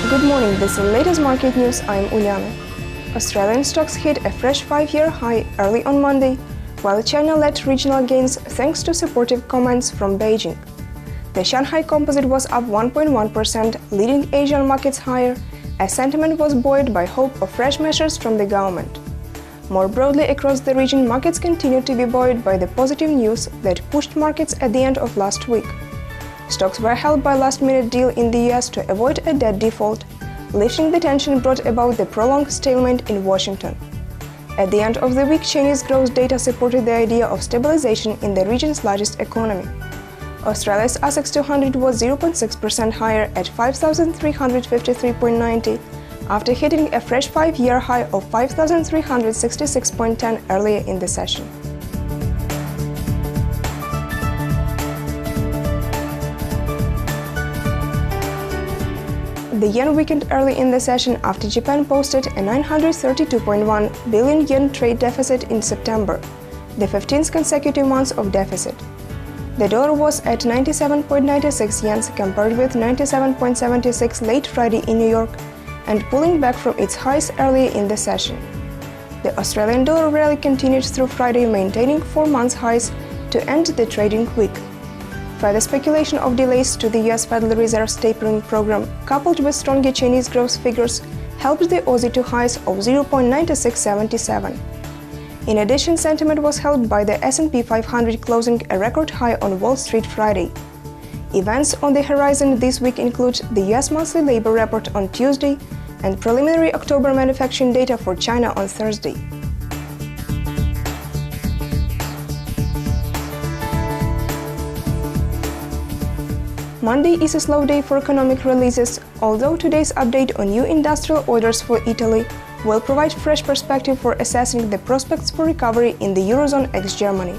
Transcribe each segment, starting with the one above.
Good morning, this is the latest market news. I'm Uliana. Australian stocks hit a fresh 5-year high early on Monday, while China led regional gains thanks to supportive comments from Beijing. The Shanghai Composite was up 1.1%, leading Asian markets higher, as sentiment was buoyed by hope of fresh measures from the government. More broadly across the region, markets continued to be buoyed by the positive news that pushed markets at the end of last week. Stocks were held by last-minute deal in the US to avoid a debt default, lifting the tension brought about the prolonged stalemate in Washington. At the end of the week, Chinese growth data supported the idea of stabilization in the region's largest economy. Australia's ASX 200 was 0.6% higher at 5,353.90, after hitting a fresh 5-year high of 5,366.10 earlier in the session. The yen weakened early in the session after Japan posted a 932.1 billion yen trade deficit in September, the 15th consecutive month of deficit. The dollar was at 97.96 yen compared with 97.76 late Friday in New York, and pulling back from its highs earlier in the session. The Australian dollar rally continued through Friday, maintaining 4-month highs to end the trading week. Further speculation of delays to the US Federal Reserve's tapering program, coupled with stronger Chinese growth figures, helped the Aussie to highs of 0.9677. In addition, sentiment was helped by the S&P 500 closing a record high on Wall Street Friday. Events on the horizon this week include the US monthly labor report on Tuesday and preliminary October manufacturing data for China on Thursday. Monday is a slow day for economic releases, although today's update on new industrial orders for Italy will provide fresh perspective for assessing the prospects for recovery in the Eurozone ex-Germany.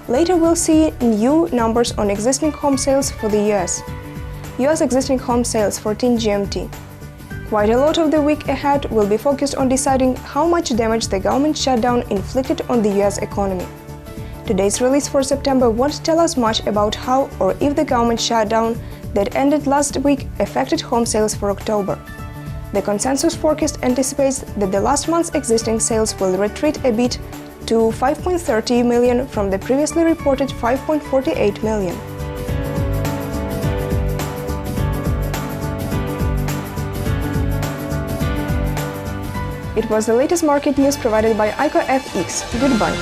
Later we'll see new numbers on existing home sales for the US. US existing home sales 14 GMT. Quite a lot of the week ahead will be focused on deciding how much damage the government shutdown inflicted on the US economy. Today's release for September won't tell us much about how or if the government shutdown that ended last week affected home sales for October. The consensus forecast anticipates that the last month's existing sales will retreat a bit to 5.30 million from the previously reported 5.48 million. It was the latest market news provided by ICO FX. Goodbye.